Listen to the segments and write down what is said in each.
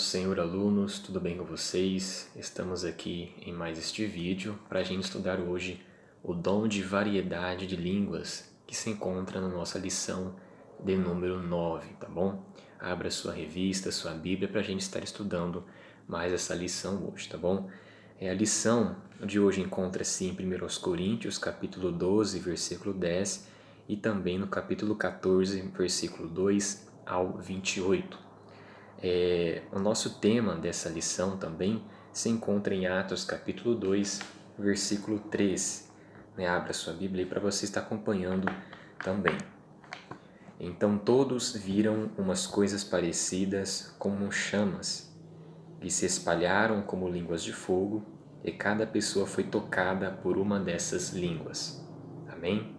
Senhor, alunos, tudo bem com vocês? Estamos aqui em mais este vídeo para a gente estudar hoje o dom de variedade de línguas que se encontra na nossa lição de número 9, tá bom? Abra sua revista, sua Bíblia para a gente estar estudando mais essa lição hoje, tá bom? A lição de hoje encontra-se em 1 Coríntios, capítulo 12, versículo 10 e também no capítulo 14, versículo 2 ao 28. O nosso tema dessa lição também se encontra em Atos capítulo 2, versículo 3. Abra sua Bíblia aí para você estar acompanhando também. Então todos viram umas coisas parecidas como chamas, que se espalharam como línguas de fogo, e cada pessoa foi tocada por uma dessas línguas. Amém?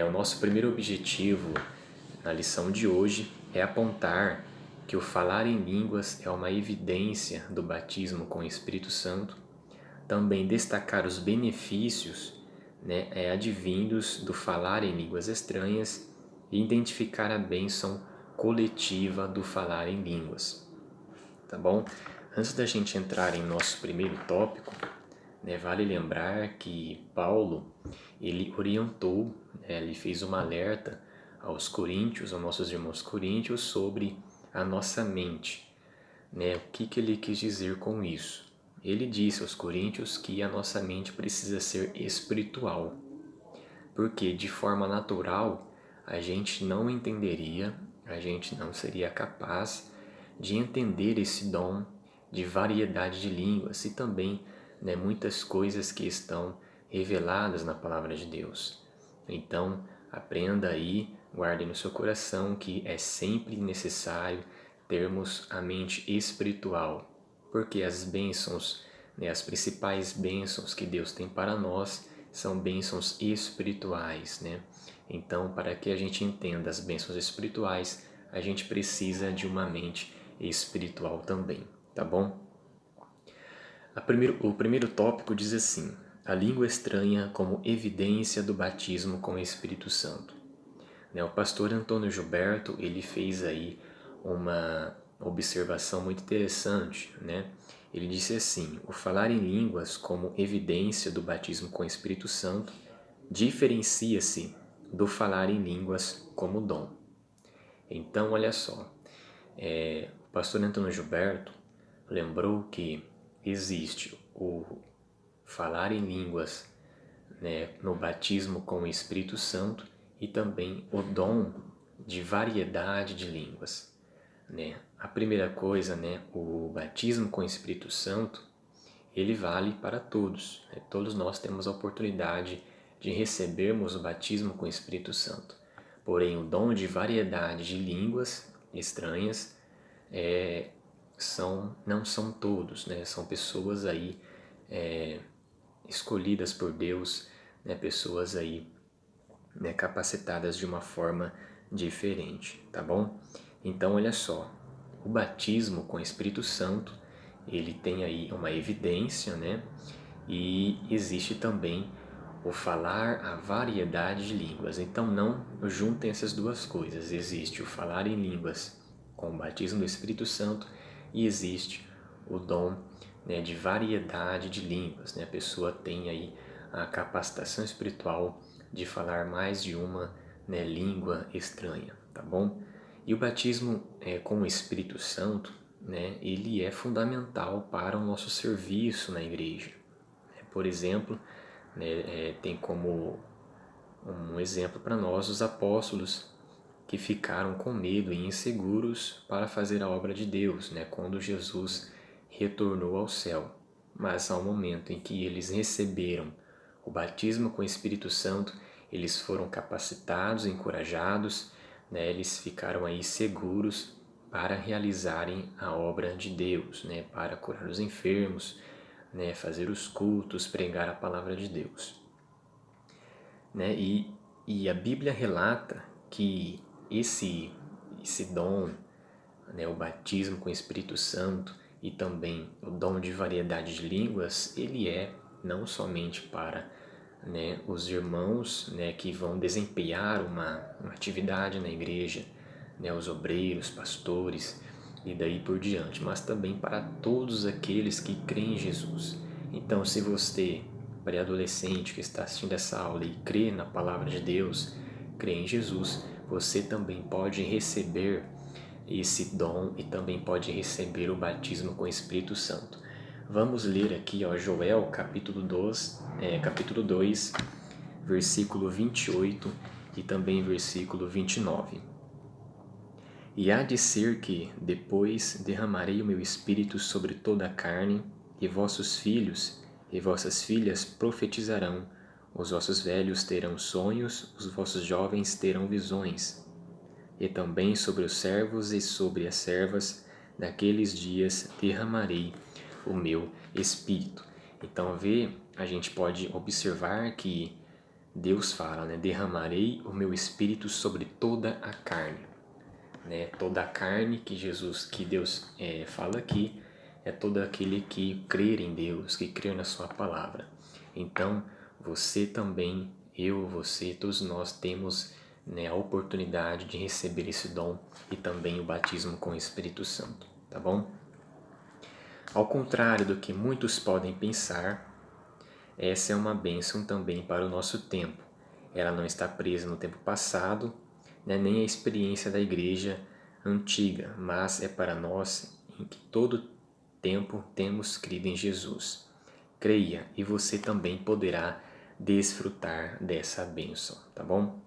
O nosso primeiro objetivo na lição de hoje é apontar que o falar em línguas é uma evidência do batismo com o Espírito Santo, também destacar os benefícios advindos do falar em línguas estranhas e identificar a bênção coletiva do falar em línguas. Tá bom? Antes da gente entrar em nosso primeiro tópico, vale lembrar que Paulo ele orientou, ele fez uma alerta aos coríntios, aos nossos irmãos coríntios, sobre a nossa mente. O que ele quis dizer com isso? Ele disse aos coríntios que a nossa mente precisa ser espiritual, porque de forma natural a gente não entenderia, a gente não seria capaz de entender esse dom de variedade de línguas e também muitas coisas que estão reveladas na Palavra de Deus. Então, aprenda aí, guarde no seu coração que é sempre necessário termos a mente espiritual, porque as bênçãos, as principais bênçãos que Deus tem para nós são bênçãos espirituais, Então, para que a gente entenda as bênçãos espirituais, a gente precisa de uma mente espiritual também, tá bom? O primeiro tópico diz assim: a língua estranha como evidência do batismo com o Espírito Santo. O pastor Antônio Gilberto ele fez aí uma observação muito interessante, Ele disse assim: o falar em línguas como evidência do batismo com o Espírito Santo diferencia-se do falar em línguas como dom. Então, olha só, o pastor Antônio Gilberto lembrou que existe o falar em línguas no batismo com o Espírito Santo e também o dom de variedade de línguas. A primeira coisa, o batismo com o Espírito Santo, ele vale para todos. Todos nós temos a oportunidade de recebermos o batismo com o Espírito Santo. Porém, o dom de variedade de línguas estranhas não são todos, São pessoas aí escolhidas por Deus, pessoas aí capacitadas de uma forma diferente, tá bom? Então, olha só, o batismo com o Espírito Santo, ele tem aí uma evidência, E existe também o falar a variedade de línguas. Então, não juntem essas duas coisas. Existe o falar em línguas com o batismo do Espírito Santo e existe o dom de variedade de línguas. A pessoa tem aí a capacitação espiritual de falar mais de uma língua estranha, tá bom? E o batismo com o Espírito Santo, ele é fundamental para o nosso serviço na igreja. Por exemplo, tem como um exemplo para nós os apóstolos que ficaram com medo e inseguros para fazer a obra de Deus, quando Jesus retornou ao céu. Mas ao momento em que eles receberam o batismo com o Espírito Santo, eles foram capacitados, encorajados, eles ficaram aí seguros para realizarem a obra de Deus, para curar os enfermos, fazer os cultos, pregar a palavra de Deus. E a Bíblia relata que esse dom, o batismo com o Espírito Santo e também o dom de variedade de línguas, ele é não somente para os irmãos que vão desempenhar uma atividade na igreja, os obreiros, pastores, e daí por diante, mas também para todos aqueles que creem em Jesus. Então, se você, pré-adolescente que está assistindo essa aula e crê na Palavra de Deus, crê em Jesus, você também pode receber esse dom e também pode receber o batismo com o Espírito Santo. Vamos ler aqui, Joel, capítulo 2, versículo 28 e também versículo 29. E há de ser que, depois, derramarei o meu Espírito sobre toda a carne, e vossos filhos e vossas filhas profetizarão, os vossos velhos terão sonhos, os vossos jovens terão visões. E também sobre os servos e sobre as servas, naqueles dias derramarei o meu Espírito. Então, a gente pode observar que Deus fala, né? Derramarei o meu Espírito sobre toda a carne. Né? Toda a carne que Deus fala aqui é todo aquele que crer em Deus, que crer na sua palavra. Então, você também, eu, você, todos nós temos, né, a oportunidade de receber esse dom e também o batismo com o Espírito Santo, tá bom? Ao contrário do que muitos podem pensar, essa é uma bênção também para o nosso tempo. Ela não está presa no tempo passado, né, nem a experiência da igreja antiga, mas é para nós em que todo tempo temos crido em Jesus. Creia e você também poderá desfrutar dessa bênção, tá bom?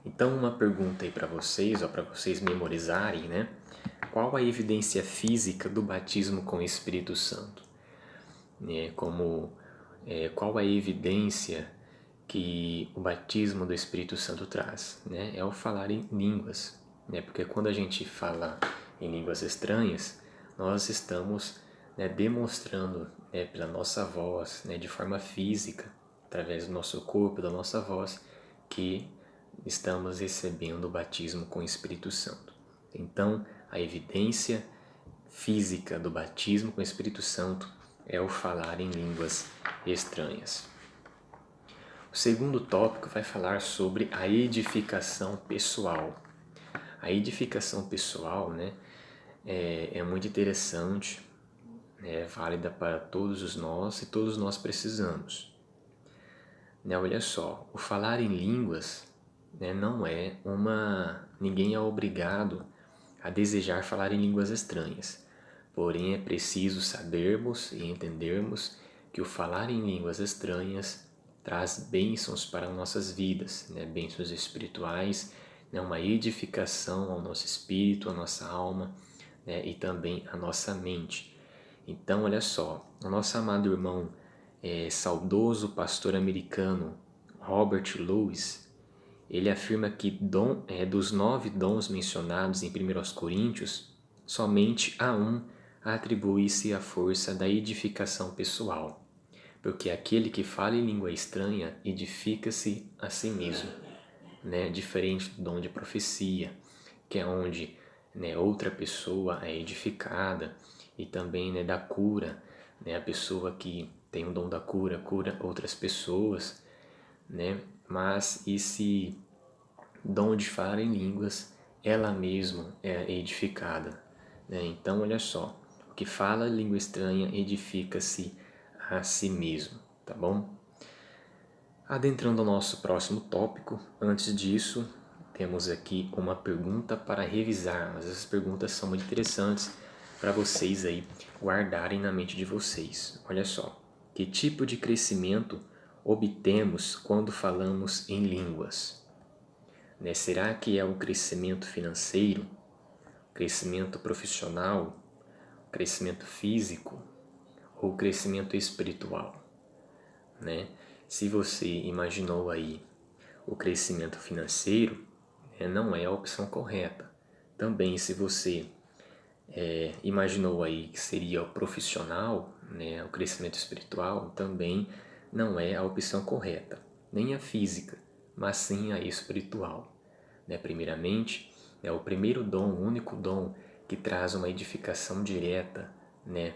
Então, uma pergunta aí para vocês memorizarem, né? Qual a evidência física do batismo com o Espírito Santo? Qual a evidência que o batismo do Espírito Santo traz? Né? É o falar em línguas, né? Porque quando a gente fala em línguas estranhas, nós estamos, né, demonstrando, né, pela nossa voz, né, de forma física, através do nosso corpo, da nossa voz, que estamos recebendo o batismo com o Espírito Santo. Então, a evidência física do batismo com o Espírito Santo é o falar em línguas estranhas. O segundo tópico vai falar sobre a edificação pessoal. A edificação pessoal, né, é muito interessante, é válida para todos nós e todos nós precisamos. Né, olha só, o falar em línguas, né, não é ninguém é obrigado a desejar falar em línguas estranhas. Porém, é preciso sabermos e entendermos que o falar em línguas estranhas traz bênçãos para nossas vidas, né? Bênçãos espirituais, né? Uma edificação ao nosso espírito, à nossa alma, né? E também à nossa mente. Então, olha só, o nosso amado irmão, saudoso pastor americano Robert Lewis, ele afirma que dos 9 dons mencionados em 1 Coríntios, somente a um atribui-se a força da edificação pessoal, porque aquele que fala em língua estranha edifica-se a si mesmo, né? Diferente do dom de profecia, que é onde, né, outra pessoa é edificada, e também, né, da cura, né, a pessoa que tem o dom da cura cura outras pessoas, né? Mas esse dom de falar em línguas, ela mesma é edificada, né? Então, olha só, o que fala língua estranha edifica-se a si mesmo, tá bom? Adentrando ao nosso próximo tópico, antes disso, temos aqui uma pergunta para revisar, mas essas perguntas são muito interessantes para vocês aí guardarem na mente de vocês. Olha só, que tipo de crescimento obtemos quando falamos em línguas? Né? Será que é o crescimento financeiro, crescimento profissional, crescimento físico ou crescimento espiritual? Né? Se você imaginou aí o crescimento financeiro, não é a opção correta. Também se você imaginou aí que seria o profissional, né, o crescimento espiritual, também não é a opção correta. Nem a física, mas sim a espiritual. Né? Primeiramente, o primeiro dom, o único dom que traz uma edificação direta, né,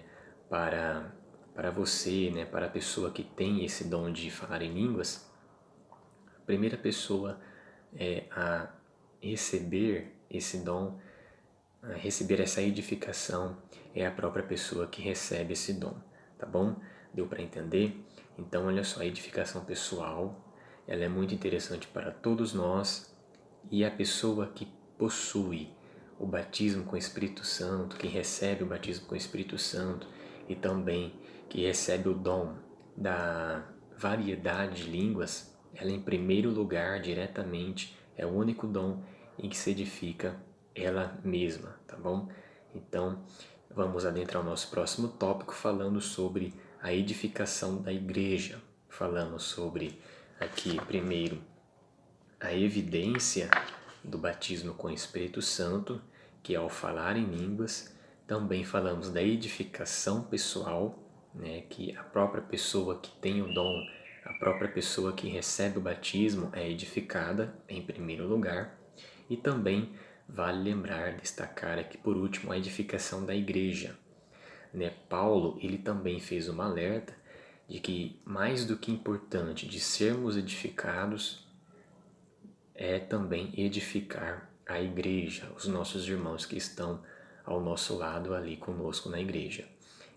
para você, né, para a pessoa que tem esse dom de falar em línguas, a primeira pessoa a receber esse dom, receber essa edificação é a própria pessoa que recebe esse dom, tá bom? Deu para entender? Então, olha só, a edificação pessoal, ela é muito interessante para todos nós, e a pessoa que possui o batismo com o Espírito Santo, que recebe o batismo com o Espírito Santo e também que recebe o dom da variedade de línguas, ela em primeiro lugar, diretamente, é o único dom em que se edifica ela mesma, tá bom? Então, vamos adentrar o nosso próximo tópico falando sobre a edificação da igreja. Falamos sobre aqui, primeiro, a evidência do batismo com o Espírito Santo, que é ao falar em línguas. Também falamos da edificação pessoal, né, que a própria pessoa que tem o dom, a própria pessoa que recebe o batismo é edificada em primeiro lugar. E também vale lembrar, destacar aqui por último, a edificação da igreja. Né? Paulo, ele também fez uma alerta de que mais do que importante de sermos edificados é também edificar a igreja, os nossos irmãos que estão ao nosso lado ali conosco na igreja.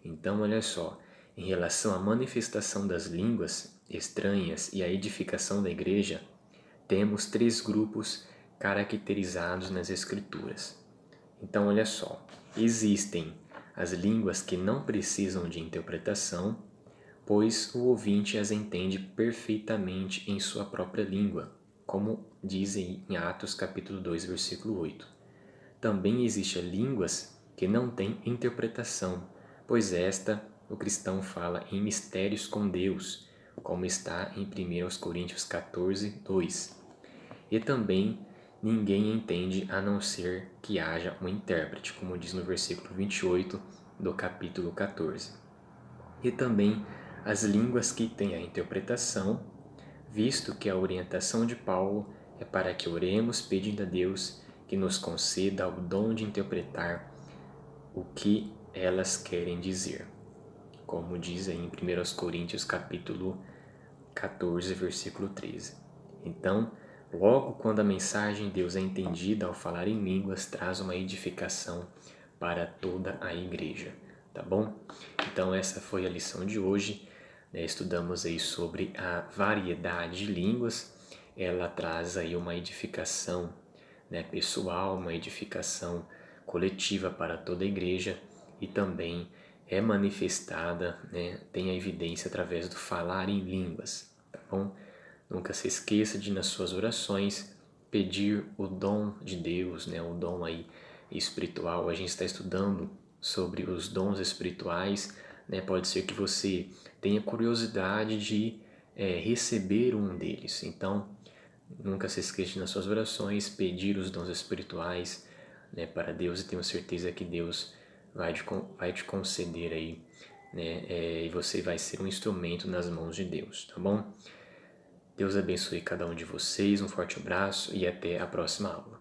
Então, olha só, em relação à manifestação das línguas estranhas e à edificação da igreja, temos 3 grupos caracterizados nas Escrituras. Então, olha só, existem as línguas que não precisam de interpretação, pois o ouvinte as entende perfeitamente em sua própria língua, como diz em Atos capítulo 2, versículo 8. Também existem línguas que não têm interpretação, pois esta o cristão fala em mistérios com Deus, como está em 1 Coríntios 14, 2. E também ninguém entende a não ser que haja um intérprete, como diz no versículo 28 do capítulo 14. E também as línguas que têm a interpretação, visto que a orientação de Paulo é para que oremos pedindo a Deus que nos conceda o dom de interpretar o que elas querem dizer, como diz aí em 1 Coríntios capítulo 14, versículo 13. Então, logo quando a mensagem de Deus é entendida ao falar em línguas, traz uma edificação para toda a igreja, tá bom? Então essa foi a lição de hoje, né? Estudamos aí sobre a variedade de línguas. Ela traz aí uma edificação, né, pessoal, uma edificação coletiva para toda a igreja, e também é manifestada, né, tem a evidência através do falar em línguas, tá bom? Nunca se esqueça de, nas suas orações, pedir o dom de Deus, né, o dom aí espiritual. A gente está estudando sobre os dons espirituais, né? Pode ser que você tenha curiosidade de receber um deles. Então, nunca se esqueça de, nas suas orações, pedir os dons espirituais, né, para Deus, e tenho certeza que Deus vai te conceder aí, né, e você vai ser um instrumento nas mãos de Deus, tá bom? Deus abençoe cada um de vocês, um forte abraço e até a próxima aula.